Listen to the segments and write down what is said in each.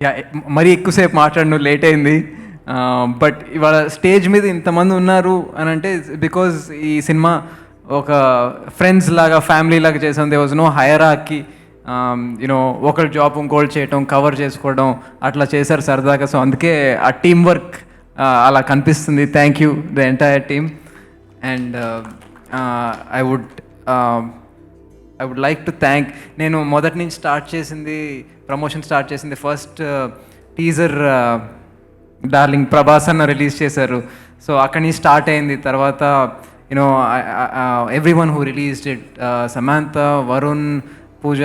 Yeah మరీ ఎక్కువసేపు మాట్లాడను, లేట్ అయింది. బట్ ఇవాళ స్టేజ్ మీద ఇంతమంది ఉన్నారు అని అంటే బికాజ్ ఈ సినిమా ఒక ఫ్రెండ్స్ లాగా, ఫ్యామిలీ లాగా చేసాం. There was no hierarchy. You know ఒకరి జాబ్ ఇంకోళ్ళు చేయటం, కవర్ చేసుకోవడం అట్లా చేశారు సరదాగా. సో అందుకే ఆ టీం వర్క్ అలా కనిపిస్తుంది. Thank you the entire team. And I would I would like to thank, నేను మొదటి నుంచి ప్రమోషన్ స్టార్ట్ చేసింది ఫస్ట్ టీజర్ డార్లింగ్ ప్రభాస్ అన్న రిలీజ్ చేశారు. సో అక్కడి నుంచి స్టార్ట్ అయింది. తర్వాత you know every one who released it, Samantha, Varun, Pooja,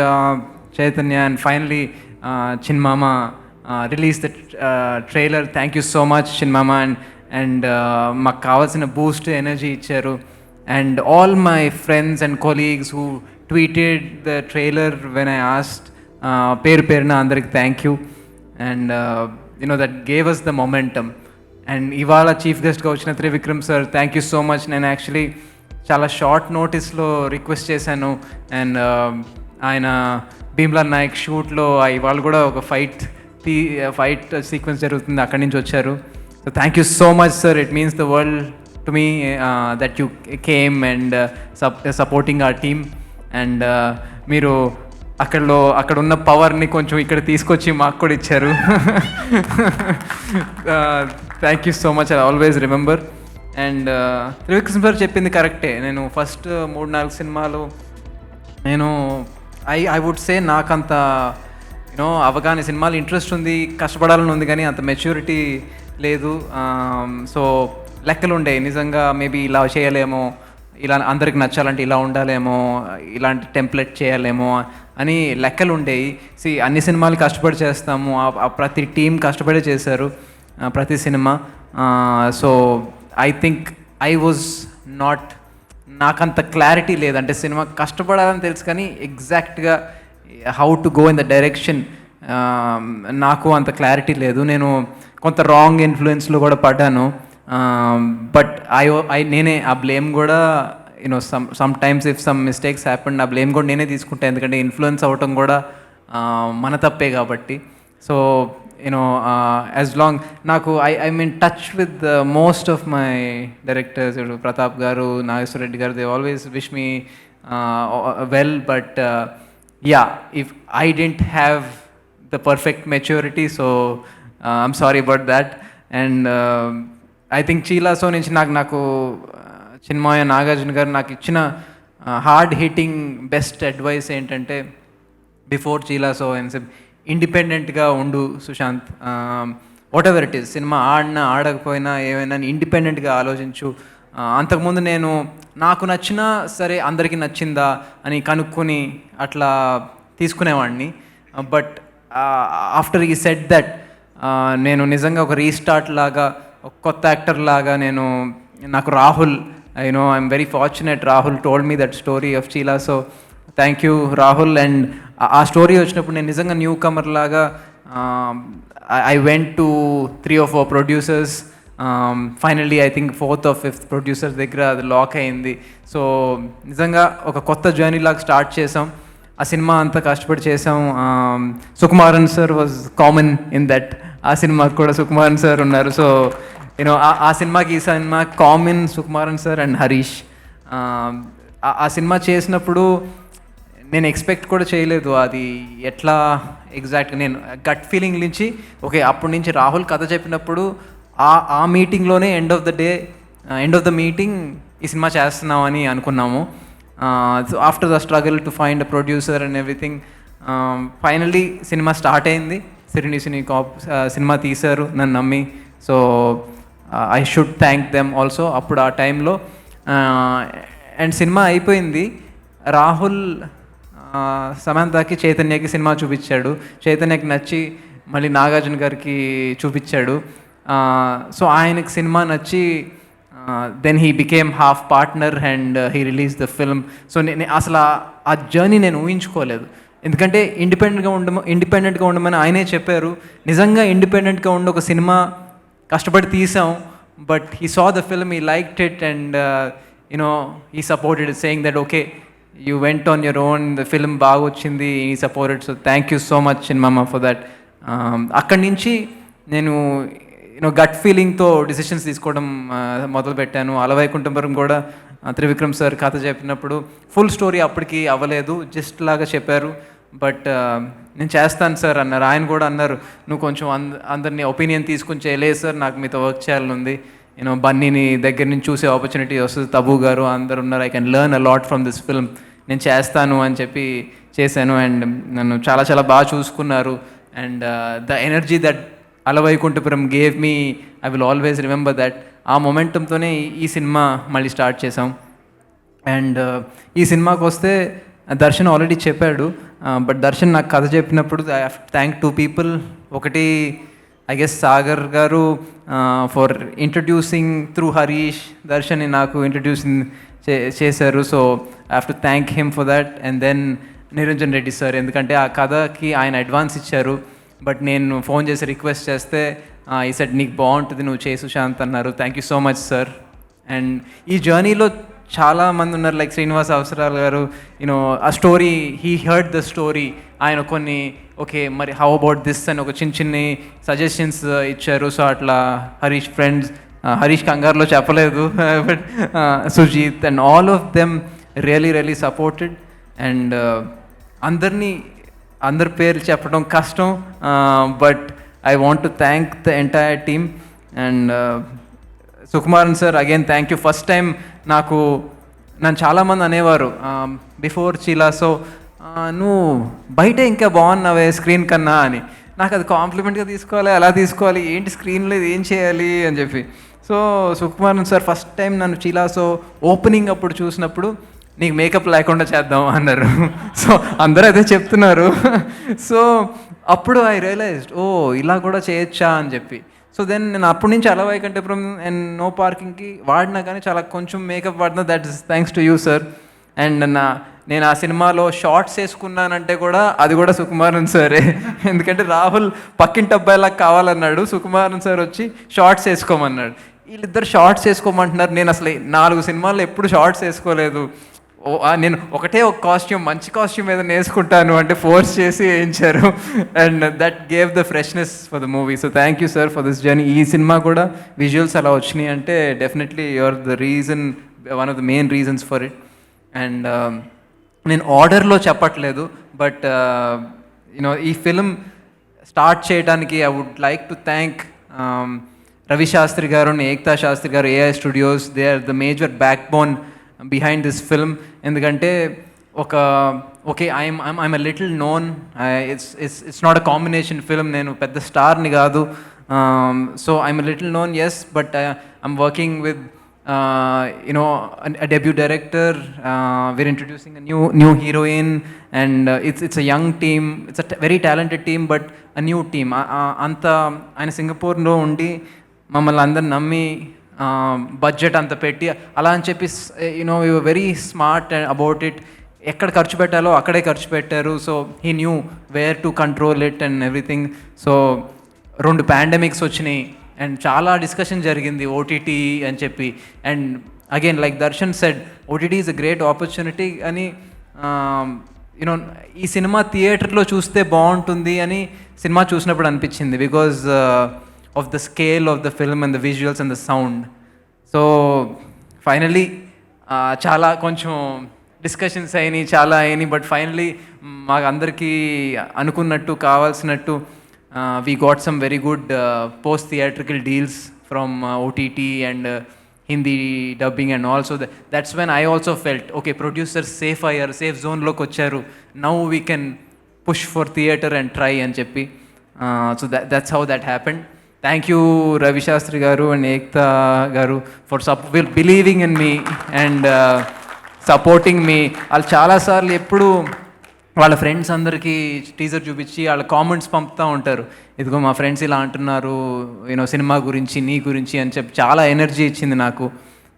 Chaitanya, and finally చిన్మామ release the trailer. Thank you so much చిన్మామ. అండ్ మాకు కావాల్సిన బూస్ట్ ఎనర్జీ ఇచ్చారు. And all my friends and colleagues who tweeted the trailer when I asked, పేరు పేరున అందరికి thank you. And you know that gave us the momentum. And ఇవాళ chief గెస్ట్గా వచ్చిన Trivikram sir, thank you so much. నేను actually చాలా short నోటీస్లో request చేశాను. అండ్ ఆయన భీమ్లా నాయక్ షూట్లో ఇవాళ కూడా ఒక ఫైట్ సీక్వెన్స్ జరుగుతుంది, అక్కడి నుంచి వచ్చారు. So thank you so much sir. It means the world to me that you came and supporting our team. And మీరు అక్కడ ఉన్న పవర్ని కొంచెం ఇక్కడ తీసుకొచ్చి మాకు కూడా ఇచ్చారు. Thank you so much, I always remember. And Trivikram sir చెప్పింది కరెక్టే. నేను ఫస్ట్ 3-4 సినిమాలు నేను ఐ వుడ్ సే నాకంత యూనో అవగాహన, సినిమాలు ఇంట్రెస్ట్ ఉంది, కష్టపడాలని ఉంది, కానీ అంత మెచ్యూరిటీ లేదు. సో లెక్కలు ఉండేవి నిజంగా. మేబీ ఇలా చేయలేమో, ఇలా అందరికి నచ్చాలంటే ఇలా ఉండాలేమో, ఇలాంటి టెంప్లెట్ చేయాలేమో అని లెక్కలు ఉండేవి. అన్ని సినిమాలు కష్టపడి చేస్తాము, ప్రతి టీం కష్టపడి చేశారు ప్రతి cinema. So I think I was not, నాకంత క్లారిటీ లేదంటే సినిమా కష్టపడాలని తెలుసు కానీ ఎగ్జాక్ట్గా how to go in the direction నాకు అంత క్లారిటీ లేదు. నేను కొంత రాంగ్ ఇన్ఫ్లుయెన్స్లో కూడా పడ్డాను. బట్ నేనే ఆ బ్లేమ్ కూడా you know some times if some mistakes happened, ఆ బ్లేమ్ కూడా నేనే తీసుకుంటాను. ఎందుకంటే ఇన్ఫ్లుయెన్స్ అవ్వటం కూడా మన తప్పే కాబట్టి. సో యూనో యాజ్ లాంగ్ నాకు I mean touch with most of my directors, Pratap garu, Nageswara Reddy garu, they always wish me well. But ya, if I don't have the perfect maturity, so I'm sorry about that. And I think Chilasow నుంచి నాకు చిన్మయ, నాగార్జున గారు నాకు ఇచ్చిన hard hitting best advice ఏంటంటే, before Chilasow ఇండిపెండెంట్గా ఉండు Sushanth, whatever it is, cinema ఆడినా ఆడకపోయినా ఏమైనా ఇండిపెండెంట్గా ఆలోచించు. అంతకుముందు నేను నాకు నచ్చినా సరే అందరికీ నచ్చిందా అని కనుక్కొని అట్లా తీసుకునేవాడిని. బట్ ఆఫ్టర్ ఈ సెట్ దట్ నేను నిజంగా ఒక రీస్టార్ట్ లాగా, ఒక కొత్త యాక్టర్ లాగా నాకు Rahul, I'm very fortunate, Rahul told me that story of చీలా. So thank you Rahul. And ఆ స్టోరీ వచ్చినప్పుడు నేను నిజంగా న్యూ కమర్ లాగా I went to 3 or 4 producers. Finally I think 4th or 5th producers దగ్గర అది లాక్ అయింది. సో నిజంగా ఒక కొత్త జర్నీ లాగా స్టార్ట్ చేసాం. ఆ సినిమా అంతా కష్టపడి చేసాం. Sukumaran sir was common in that. ఆ సినిమాకి కూడా సుకుమారన్ సార్ ఉన్నారు. సో యూనో ఆ సినిమాకి ఈ cinema common Sukumaran sir and Harish. ఆ సినిమా చేసినప్పుడు నేను ఎక్స్పెక్ట్ కూడా చేయలేదు అది ఎట్లా ఎగ్జాక్ట్గా. నేను గట్ ఫీలింగ్ నుంచి ఓకే, అప్పటి నుంచి రాహుల్ కథ చెప్పినప్పుడు ఆ మీటింగ్లోనే ఎండ్ ఆఫ్ ద మీటింగ్ ఈ సినిమా చేస్తున్నామని అనుకున్నాము. So after the struggle to find a producer and everything, finally cinema start అయింది. సిరిని సినిమా తీశారు నన్ను నమ్మి. So I should thank them also అప్పుడు ఆ టైంలో. అండ్ సినిమా అయిపోయింది. రాహుల్ సమంతకి, చైతన్యకి సినిమా చూపించాడు. చైతన్యకి నచ్చి మళ్ళీ నాగార్జున గారికి చూపించాడు. సో ఆయనకి సినిమా నచ్చి then he became half partner and he release the film. So అసలు ఆ జర్నీ నేను ఊహించుకోలేదు. ఎందుకంటే ఇండిపెండెంట్గా ఉండమని ఆయనే చెప్పారు. నిజంగా ఇండిపెండెంట్గా ఉండి ఒక సినిమా కష్టపడి తీసాం. But he saw the film, he liked it and he supported, saying that okay you went on your own, the film బాగా వచ్చింది, he supported. So thank you so much చిన్మామ ఫర్ దట్. అక్కడి నుంచి నేను gut ఫీలింగ్తో decisions తీసుకోవడం మొదలుపెట్టాను. అలవైకుంఠపురం కూడా త్రివిక్రమ్ సార్ కథ చెప్పినప్పుడు ఫుల్ స్టోరీ అప్పటికి అవ్వలేదు, జస్ట్ లాగా చెప్పారు. బట్ నేను చేస్తాను సార్ అన్నారు. ఆయన కూడా అన్నారు, నువ్వు కొంచెం అందరినీ ఒపీనియన్ తీసుకుని చేయలేదు సార్, నాకు మీతో వర్క్ చేయాలని ఉంది. బన్నీని దగ్గర నుంచి చూసే ఆపర్చునిటీ వస్తుంది, తబూ గారు అందరు ఉన్నారు, I can learn a lot from this film, నేను చేస్తాను అని చెప్పి చేశాను. అండ్ నన్ను చాలా చాలా బాగా చూసుకున్నారు. And the energy that Ala Vaikunthapuram gave me, I will always remember that. ఆ మొమెంటంతోనే ఈ సినిమా మళ్ళీ స్టార్ట్ చేసాం. అండ్ ఈ సినిమాకి వస్తే దర్శన్ ఆల్రెడీ చెప్పాడు, బట్ దర్శన్ నాకు కథ చెప్పినప్పుడు I have to thank 2 people. ఒకటి I guess Sagar garu for introducing through Harish దర్శన్ని నాకు ఇంట్రడ్యూసింగ్ చేశారు. So I have to thank him for that. And then Niranjan Reddy sir, ఎందుకంటే ఆ కథకి ఆయన అడ్వాన్స్ ఇచ్చారు, బట్ నేను ఫోన్ చేసి రిక్వెస్ట్ చేస్తే ఈ సెట్ నీకు బాగుంటుంది, నువ్వు చేసు శాంత్ అన్నారు. Thank you so much sir. And ఈ జర్నీలో చాలామంది ఉన్నారు, లైక్ శ్రీనివాస్ అవసరాలు గారు, ఆ story he heard the story, ఆయన కొన్ని ఓకే మరి హౌ అబౌట్ దిస్ అని ఒక చిన్ని సజెషన్స్ ఇచ్చారు. సో అట్లా హరీష్ ఫ్రెండ్స్, హరీష్ కంగారులో చెప్పలేదు, but Sujeeth and all of them really supported. And అందరి పేర్లు చెప్పడం కష్టం, but I want to thank the entire team. And Sukumaran sir, again thank you. First time నన్ను చాలామంది అనేవారు బిఫోర్ చీలాసో, నువ్వు బయట ఇంకా బాగున్నావే స్క్రీన్ కన్నా అని. నాకు అది కాంప్లిమెంట్గా తీసుకోవాలి, అలా తీసుకోవాలి, ఏంటి స్క్రీన్లో ఏం చేయాలి అని చెప్పి. So Sukumaran sir first time నన్ను చీలాసో ఓపెనింగ్ అప్పుడు చూసినప్పుడు, నీకు మేకప్ లేకుండా చేద్దాం అన్నారు. సో అందరూ అదే చెప్తున్నారు. సో అప్పుడు ఐ రియలైజ్డ్, ఓ ఇలా కూడా చేయొచ్చా అని చెప్పి. సో దెన్ నేను అప్పటి నుంచి అలవైకుంఠపురం అండ్ నో పార్కింగ్కి వాడినా కానీ చాలా కొంచెం మేకప్ వాడినా, that is thanks to you sir. And నేను ఆ సినిమాలో షార్ట్స్ వేసుకున్నానంటే కూడా అది కూడా సుకుమారన్ సారే, ఎందుకంటే రాహుల్ పక్కింటి అబ్బాయిలాగా కావాలన్నాడు, సుకుమారన్ సార్ వచ్చి షార్ట్స్ వేసుకోమన్నాడు. వీళ్ళిద్దరు షార్ట్స్ వేసుకోమంటున్నారు, నేను అసలు 4 సినిమాల్లో ఎప్పుడు షార్ట్స్ వేసుకోలేదు. నేను ఒకటే ఒక కాస్ట్యూమ్, మంచి కాస్ట్యూమ్ ఏదైనా వేసుకుంటాను అంటే ఫోర్స్ చేసి వేయించారు. And that gave the freshness for the movie. So thank you sir for this journey. ఈ సినిమా కూడా విజువల్స్ అలా వచ్చినాయి అంటే definitely you're the reason, one of the main reasons for it. And నేను ఆర్డర్లో చెప్పట్లేదు, బట్ ఈ ఫిల్మ్ స్టార్ట్ చేయడానికి I would like to thank Ravi Shastri garu and Ekta Shastri garu, AI studios. They are the major backbone behind this film. ఎందుకంటే okay I'm a little known, it's not a combination film, నేను పెద్ద స్టార్ని కాదు. So I'm a little known, yes, but I'm working with a debut director. We're introducing a new heroine, and it's a young team. It's a very talented team, but a new team. Anta ఆయన సింగపూర్లో ఉండి మమ్మల్ని అందరు నమ్మి budget అంత పెట్టి అలా అని చెప్పి we were very smart about it. ఎక్కడ ఖర్చు పెట్టాలో అక్కడే ఖర్చు పెట్టారు. So he knew where to control it and everything. So 2 pandemics వచ్చినాయి అండ్ చాలా డిస్కషన్ జరిగింది ఓటీటీ అని చెప్పి. And again like Darshan said, OTT is a great opportunity అని. ఈ సినిమా థియేటర్లో చూస్తే బాగుంటుంది అని సినిమా చూసినప్పుడు అనిపించింది, because of the scale of the film and the visuals and the sound. So finally చాలా కొంచెం డిస్కషన్స్ అయినాయి, చాలా అయినాయి, బట్ ఫైనలీ మాకు అందరికీ అనుకున్నట్టు కావాల్సినట్టు we got some very good post theatrical deals from OTT and Hindi dubbing and also that's when I also felt okay, producers safe zone loki vacharu, now we can push for theater and try and cheppi. So that's how that happened. Thank you Ravi Shastri garu and Ekta garu for believing in me and supporting me. వాళ్ళు చాలాసార్లు ఎప్పుడు వాళ్ళ friends అందరికీ teaser చూపించి వాళ్ళ comments పంపుతూ ఉంటారు, ఇదిగో మా ఫ్రెండ్స్ ఇలా అంటున్నారు సినిమా గురించి నీ గురించి అని చెప్పి చాలా ఎనర్జీ ఇచ్చింది నాకు.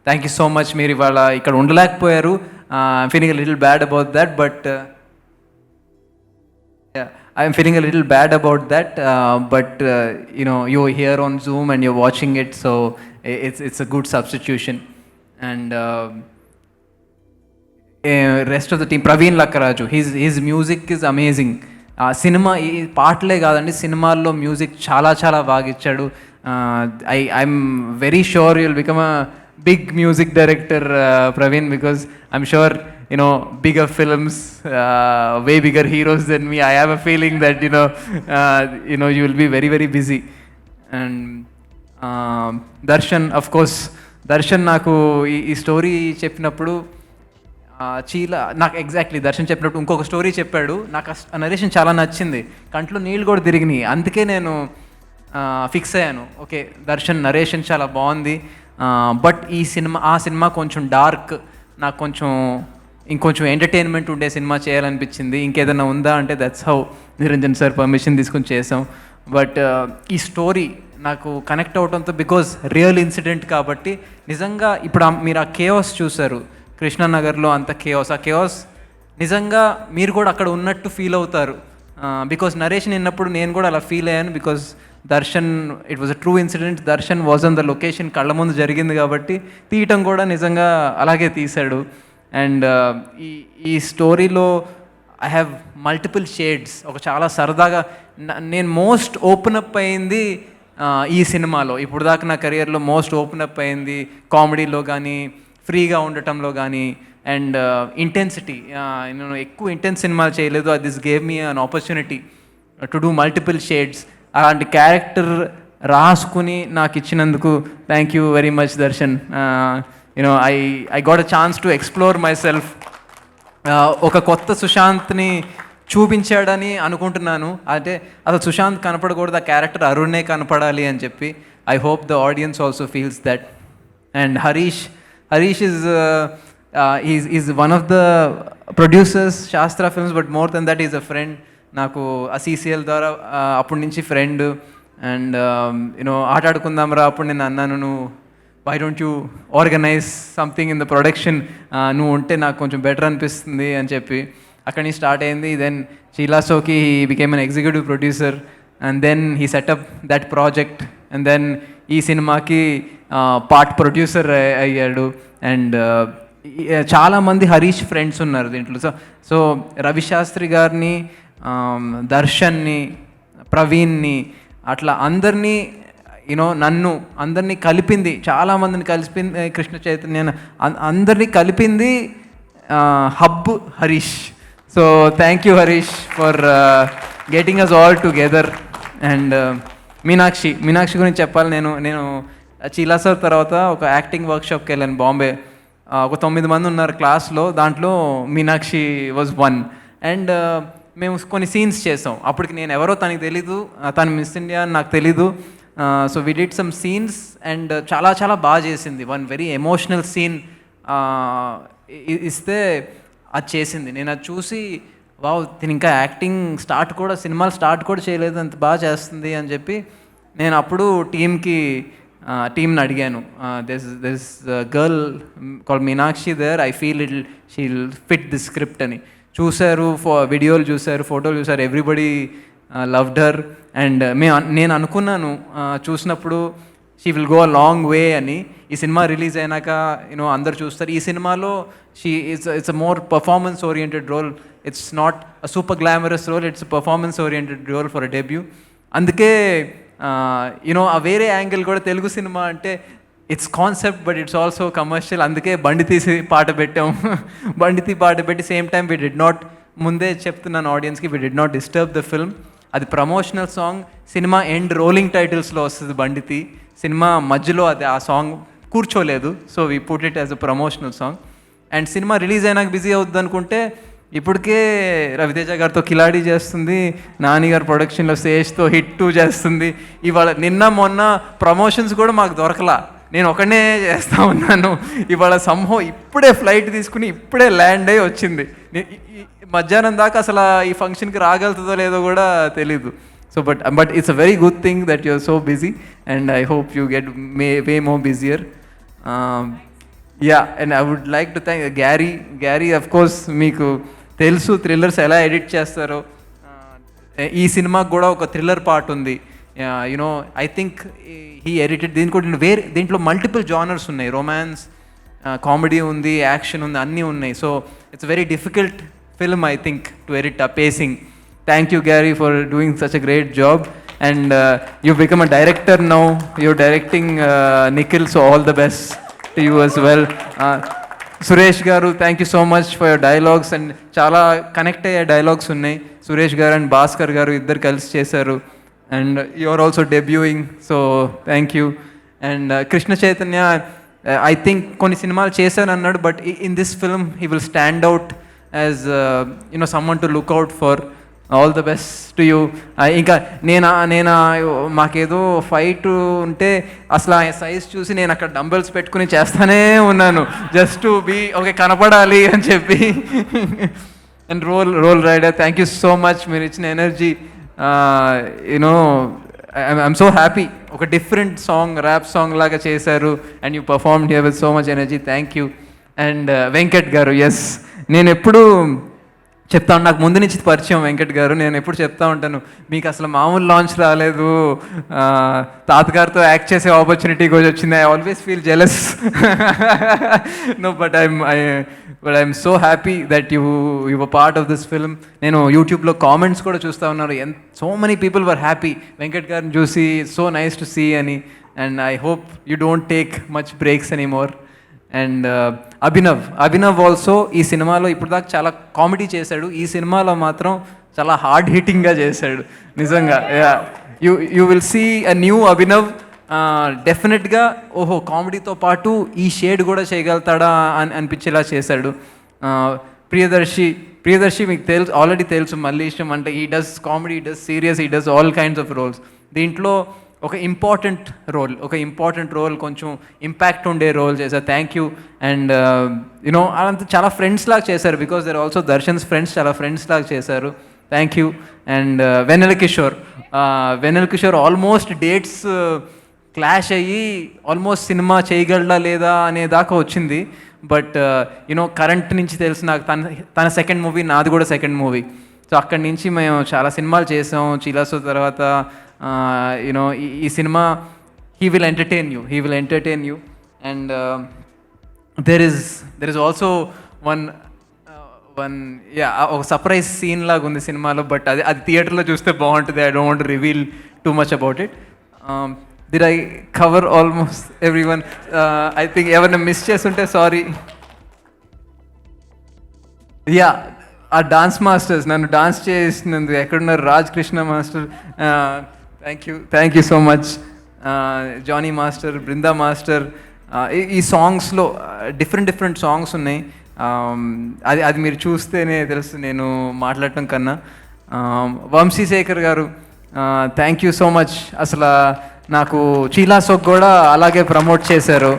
Thank you so much. మీరు ఇవాళ ఇక్కడ ఉండలేకపోయారు, I'm feeling a little bad about that, but I'm feeling a little bad about that, but you're here on Zoom and you're watching it, so it's a good substitution. And rest of the team, Praveen Lakkaraju, his music is amazing. సినిమా ఈ పాటలే కాదండి, సినిమాల్లో music చాలా చాలా బాగా ఇచ్చాడు. I'm very sure you'll become a big music director Praveen, because I'm sure bigger films, way bigger heroes than me. I have a feeling that you will be very very busy. And Darshan, of course, Darshan నాకు ఈ story చెప్పినప్పుడు నాకు exactly Darshan చెప్పినప్పుడు ఇంకొక story చెప్పాడు. నాకు ఆ narration చాలా నచ్చింది, కంట్లో నీళ్ళు కూడా తిరిగినాయి. అందుకే నేను ఫిక్స్ అయ్యాను, ఓకే దర్శన్ నరేషన్ చాలా బాగుంది, బట్ ఆ సినిమా కొంచెం డార్క్, నాకు ఇంకొంచెం ఎంటర్టైన్మెంట్ ఉండే సినిమా చేయాలనిపించింది. ఇంకేదైనా ఉందా అంటే that's how Niranjan sir permission తీసుకొని చేసాం. బట్ ఈ స్టోరీ నాకు కనెక్ట్ అవడంతో, బికాజ్ రియల్ ఇన్సిడెంట్ కాబట్టి, నిజంగా ఇప్పుడు మీరు ఆ కేఓస్ చూసారు కృష్ణానగర్లో, అంత కేఓస్, ఆ కేఓస్ నిజంగా మీరు కూడా అక్కడ ఉన్నట్టు ఫీల్ అవుతారు. బికాజ్ నరేషన్ విన్నప్పుడు నేను కూడా అలా ఫీల్ అయ్యాను, because Darshan, it was a true incident, Darshan was on the location, కళ్ళ ముందు జరిగింది కాబట్టి తీయటం కూడా నిజంగా అలాగే తీశాడు. అండ్ ఈ స్టోరీలో ఐ హ్యావ్ మల్టిపుల్ షేడ్స్. ఒక చాలా సరదాగా నేను మోస్ట్ ఓపెన్ అప్ అయింది ఈ సినిమాలో. ఇప్పుడు దాకా నా కెరియర్లో మోస్ట్ ఓపెన్ అప్ అయింది కామెడీలో కానీ, ఫ్రీగా ఉండటంలో కానీ, అండ్ ఇంటెన్సిటీ. నేను ఎక్కువ ఇంటెన్స్ సినిమాలు చేయలేదు. This gave me an opportunity to do multiple shades. అలాంటి క్యారెక్టర్ రాసుకుని నాకు ఇచ్చినందుకు thank you very much Darshan. I got a chance to explore myself. ఒక కొత్త సుశాంత్ని చూపించాడని అనుకుంటున్నాను. అంటే అసలు సుశాంత్ కనపడకూడదు, ఆ క్యారెక్టర్ అరుణే కనపడాలి అని చెప్పి. I hope the audience also feels that. And Harish is one of the producers Shastra films, but more then that is a friend. నాకు ఆ సీసీఎల్ ద్వారా అప్పటి నుంచి ఫ్రెండ్. అండ్ ఆటాడుకుందాం రా, అప్పుడు నేను అన్నాను, నువ్వు why don't you organise something in the production, నువ్వు ఉంటే నాకు కొంచెం బెటర్ అనిపిస్తుంది అని చెప్పి అక్కడి నుంచి స్టార్ట్ అయింది. దెన్ షీలాసోకి he became an executive producer, and then he set up that project, and then ఈ సినిమాకి పార్ట్ ప్రొడ్యూసర్ అయ్యాడు. అండ్ చాలామంది హరీష్ ఫ్రెండ్స్ ఉన్నారు దీంట్లో. సో రవిశాస్త్రి గారిని, దర్శన్ని, ప్రవీణ్ని, అట్లా అందరినీ నన్ను అందరినీ కలిపింది, చాలామందిని కలిపింది కృష్ణ చైతన్య, అందరినీ కలిపింది hub Harish. So thank you Harish for getting us all together. And Meenakshi గురించి చెప్పాలి. నేను చీలా సార్ తర్వాత ఒక యాక్టింగ్ వర్క్షాప్కి వెళ్ళాను బాంబే. ఒక 9 మంది ఉన్నారు క్లాస్లో, దాంట్లో మీనాక్షి వాజ్ వన్. అండ్ మేము కొన్ని సీన్స్ చేసాం. అప్పటికి నేను ఎవరో తనకి తెలీదు, తను మిస్ ఇండియా అని నాకు తెలీదు. So we did some scenes, and చాలా చాలా బాగా చేసింది. వన్ వెరీ ఎమోషనల్ సీన్ ఇస్తే అది చేసింది. నేను అది చూసి వావ్, తిని ఇంకా యాక్టింగ్ సినిమాలు స్టార్ట్ కూడా చేయలేదు, అంత బాగా చేస్తుంది అని చెప్పి నేను అప్పుడు టీమ్ని అడిగాను. This girl call Meenakshi there, I feel she'll fit the script అని. చూశారు, వీడియోలు చూశారు, ఫోటోలు చూశారు, ఎవ్రీబడి లవ్డ్ హర్. అండ్ నేను అనుకున్నాను చూసినప్పుడు she will go a long way అని. ఈ సినిమా రిలీజ్ అయినాక అందరు చూస్తారు. ఈ సినిమాలో it's a more performance oriented role. It's not a super glamorous role, it's performance oriented role for a debut. అందుకే ఆ వేరే యాంగిల్ కూడా, తెలుగు సినిమా అంటే it's concept but it's also commercial. అందుకే బండి తీసి పాట పెట్టాం. బండి పాట పెట్టి same time we did not, ముందే చెప్తున్నాను ఆడియన్స్కి, we did not disturb the film. అది promotional song. Cinema end rolling టైటిల్స్లో వస్తుంది బండితి. సినిమా మధ్యలో ఆ సాంగ్ కూర్చోలేదు. So we put it as a promotional song. And cinema release అయినాక బిజీ అవుద్ది అనుకుంటే ఇప్పటికే రవితేజ గారితో కిలాడి చేస్తుంది, నాని గారు ప్రొడక్షన్లో సేజ్తో హిట్ 2 చేస్తుంది. ఇవాళ నిన్న మొన్న ప్రమోషన్స్ కూడా మాకు దొరకలా, నేను ఒకనే చేస్తూ ఉన్నాను. ఇవాళ సంహో ఇప్పుడే ఫ్లైట్ తీసుకుని ఇప్పుడే ల్యాండ్ అయ్యి వచ్చింది. మధ్యాహ్నం దాకా అసలు ఈ ఫంక్షన్కి రాగలుగుతుందో లేదో కూడా తెలీదు. So but it's a very good thing that you're so busy, and I hope you get way more busier. And I would like to thank Garry. Of course మీకు తెలుసు థ్రిల్లర్స్ ఎలా ఎడిట్ చేస్తారో. ఈ సినిమాకి కూడా ఒక థ్రిల్లర్ పార్ట్ ఉంది. I think he edited. దీంట్లో మల్టిపుల్ జానర్స్ ఉన్నాయి. రొమాన్స్, కామెడీ ఉంది, యాక్షన్ ఉంది, అన్నీ ఉన్నాయి. So it's very difficult film I think to edit. ఆ pacing thank you Garry for doing such a great job. And you become a director now, you're directing Nikhil, so all the best to you as well. Suresh garu, thank you so much for your dialogues. And చాలా connect అయ్యే dialogues ఉన్నాయి. Suresh garu and Bhaskar garu ఇద్దరు కలిసి చేశారు. And you are also debuting, so thank you. And Krishna Chaitanya, I think కొన్ని సినిమాలు చేశాను అన్నాడు, but in this film he will stand out as you know someone to look out for. All the best to you. ఇంకా నేను మాకేదో fight ఉంటే అసలు ఆ సైజ్ చూసి నేను అక్కడ డంబెల్స్ పెట్టుకుని చేస్తానే ఉన్నాను, జస్ట్ టు బీ ఓకే కనపడాలి అని చెప్పి. And Roll Rida, thank you so much, మీరు ఇచ్చిన energy, you know I'm so happy. ఒక డిఫరెంట్ సాంగ్, ర్యాప్ సాంగ్ లాగా చేశారు and you performed here with so much energy, thank you. And Venkat garu, yes, నేను ఎప్పుడు చెప్తాను, నాకు ముందు నుంచి పరిచయం వెంకట్ గారు, నేను ఎప్పుడు చెప్తా ఉంటాను, మీకు అసలు మామూలు లాంచ్ రాలేదు, తాతగారితో యాక్ట్ చేసే ఆపర్చునిటీ కూడా వచ్చింది. I always feel jealous. No, but I'm so happy that you were part of this film. నేను యూట్యూబ్లో కామెంట్స్ కూడా చూస్తూ ఉన్నాను, so many people were happy Venkat గారిని చూసి, సో నైస్ టు సీ అని. And I hope you don't take much breaks any more. And Abhinav also ఈ సినిమాలో ఇప్పుడు దాకా చాలా కామెడీ చేశాడు, ఈ సినిమాలో మాత్రం చాలా హార్డ్ హిట్టింగ్గా చేశాడు నిజంగా. You will see a new Abhinav. డెఫినెట్గా ఓహో కామెడీతో పాటు ఈ షేడ్ కూడా చేయగలుగుతాడా అని అనిపించేలా చేశాడు. ప్రియదర్శి మీకు ఆల్రెడీ తెలుసు, మళ్ళీ ఇష్టం అంటే he does comedy, he does serious, he does all kinds of roles. దీంట్లో ఒక ఇంపార్టెంట్ రోల్, కొంచెం ఇంపాక్ట్ ఉండే రోల్ చేశారు. Thank you. అండ్ యునో అదంతా చాలా ఫ్రెండ్స్ లాగా చేశారు, because they're also Darshan's friends, చాలా ఫ్రెండ్స్ లాగా చేశారు. Thank you. And Vennela Kishore almost dates clash అయ్యి ఆల్మోస్ట్ సినిమా చేయగలడా లేదా అనే దాకా వచ్చింది. బట్ యునో కరెంట్ నుంచి తెలుసు నాకు, తన సెకండ్ మూవీ, నాది కూడా సెకండ్ మూవీ. సో అక్కడి నుంచి మేము చాలా సినిమాలు చేసాం. చీలాసో తర్వాత యునో ఈ cinema he will entertain you. And there is also one ఒక సర్ప్రైజ్ సీన్ లాగా ఉంది సినిమాలో, బట్ అది థియేటర్లో చూస్తే బాగుంటుంది. I don't want to reveal too much about it. Did I cover almost everyone? I think ఎవరైనా మిస్ చేస్తుంటే సారీ. యా, ఆ డాన్స్ మాస్టర్స్ నన్ను డాన్స్ చేసినందుకు ఎక్కడున్నారు? Raj Krishna master, thank you so much. Jani master, Brinda master. ఈ సాంగ్స్లో డిఫరెంట్ సాంగ్స్ ఉన్నాయి. అది మీరు చూస్తేనే తెలుసు నేను మాట్లాడటం కన్నా. వంశీశేఖర్ గారు, థ్యాంక్ యూ సో మచ్. అసలు నాకు చీలాసోక్ కూడా అలాగే ప్రమోట్ చేశారు.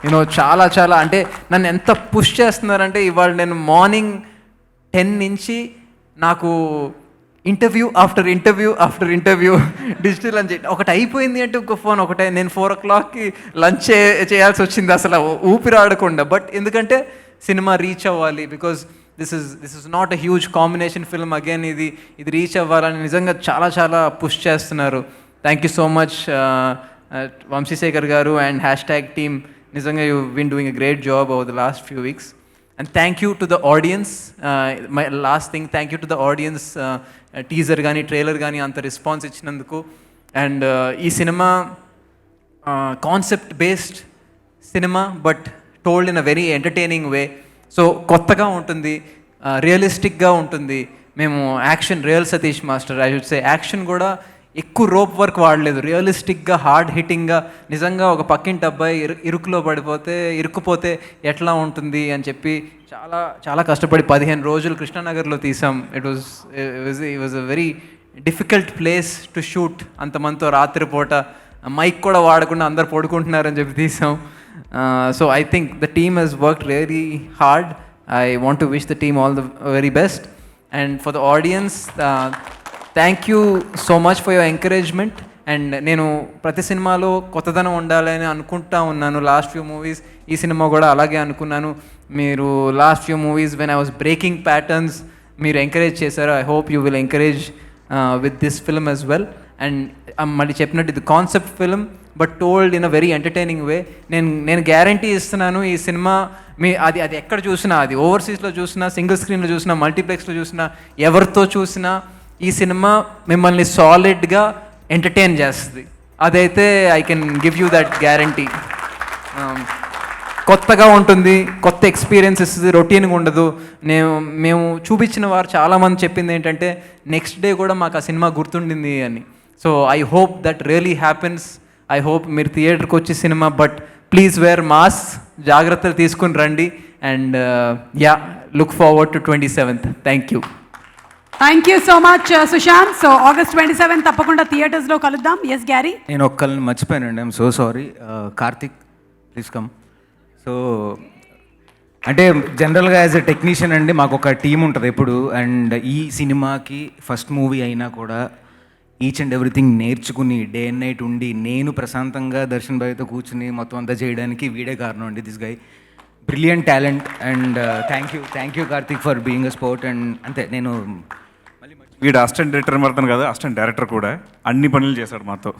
యూనో చాలా అంటే నన్ను ఎంత పుష్ చేస్తున్నారంటే, ఇవాళ నేను మార్నింగ్ 10 నుంచి నాకు interview after interview digital lunch ఒకటి అయిపోయింది అంటే ఇంకో ఫోన్ ఒకటే. నేను 4 o'clockకి లంచ్ చేయాల్సి వచ్చింది అసలు ఊపిరాడకుండా. బట్ ఎందుకంటే సినిమా రీచ్ అవ్వాలి, because this is not a huge combination film. Again ఇది రీచ్ అవ్వాలని నిజంగా చాలా పుష్ చేస్తున్నారు. Thank you so much Vamsi Shekar garu and hashtag team. నిజంగా you been doing a great job over the last few weeks. And thank you to the audience. My last thing, thank you to the audience. Teaser కానీ trailer కానీ అంత response ఇచ్చినందుకు. And ఈ cinema concept based cinema, but told in a very entertaining way. So కొత్తగా ఉంటుంది, రియలిస్టిక్గా ఉంటుంది. మేము real Satish master I should say, action కూడా ఎక్కువ రోప్ వర్క్ వాడలేదు. రియలిస్టిక్గా, హార్డ్ హిట్టింగ్గా, నిజంగా ఒక పక్కింటి అబ్బాయి ఇరుక్కుపోతే ఎట్లా ఉంటుంది అని చెప్పి చాలా కష్టపడి 15 రోజులు కృష్ణానగర్లో తీసాం. It was a very difficult place to shoot. అంతమందితో రాత్రిపూట మైక్ కూడా వాడకుండా అందరు పడుకుంటున్నారని చెప్పి తీసాం. So I think the team has worked really hard. I want to wish the team all the very best. And for the audience, thank you so much for your encouragement. And నేను ప్రతి సినిమాలో కొత్తదనం ఉండాలని అనుకుంటా ఉన్నాను. Last few movies, ఈ సినిమా కూడా అలాగే అనుకున్నాను. మీరు last few movies when I was breaking patterns మీరు ఎంకరేజ్ చేశారు. I hope you will encourage with this film as well. And మళ్ళీ చెప్పినట్టు ఇది concept film but told in a very entertaining way. నేను గ్యారంటీ ఇస్తున్నాను, ఈ సినిమా అది ఎక్కడ చూసినా, అది ఓవర్సీస్లో చూసినా, సింగిల్ స్క్రీన్లో చూసినా, మల్టీప్లెక్స్లో చూసినా, ఎవరితో చూసినా ఈ సినిమా మిమ్మల్ని సాలిడ్గా ఎంటర్టైన్ చేస్తుంది. అదైతే I can give you that guarantee. కొత్తగా ఉంటుంది, కొత్త ఎక్స్పీరియన్స్ ఇస్తుంది, రొటీన్గా ఉండదు. మేము చూపించిన వారు చాలామంది చెప్పింది ఏంటంటే నెక్స్ట్ డే కూడా మాకు ఆ సినిమా గుర్తుండింది అని. So I hope that really happens. I hope మీరు థియేటర్కి వచ్చి cinema, but please wear mask, జాగ్రత్తలు తీసుకుని రండి. And yeah, look forward to 27th. Thank you. Thank you so much Sushanth. So August 27 తప్పకుండా థియేటర్స్లో కలుద్దాం. ఎస్ గ్యారీ. నేను ఒక్కళ్ళని మర్చిపోయానండి, I'm so sorry. Karthik, please come. So అంటే జనరల్గా యాజ్ ఎ టెక్నీషియన్ అండి, మాకు ఒక టీం ఉంటుంది ఎప్పుడు. అండ్ ఈ సినిమాకి ఫస్ట్ మూవీ అయినా కూడా ఈచ్ అండ్ ఎవ్రీథింగ్ నేర్చుకుని డే అండ్ నైట్ ఉండి నేను ప్రశాంతంగా దర్శన్ భాయ్తో కూర్చుని మొత్తం అంతా చేయడానికి వీడే కారణం అండి. This guy brilliant talent. And thank you Karthik for being a sport. And అంతే, నేను వీడు అసిస్టెంట్ డైరెక్టర్ మాత్రం కదా, అసిస్టెంట్ డైరెక్టర్ కూడా అన్ని పనులు చేశాడు మాతో.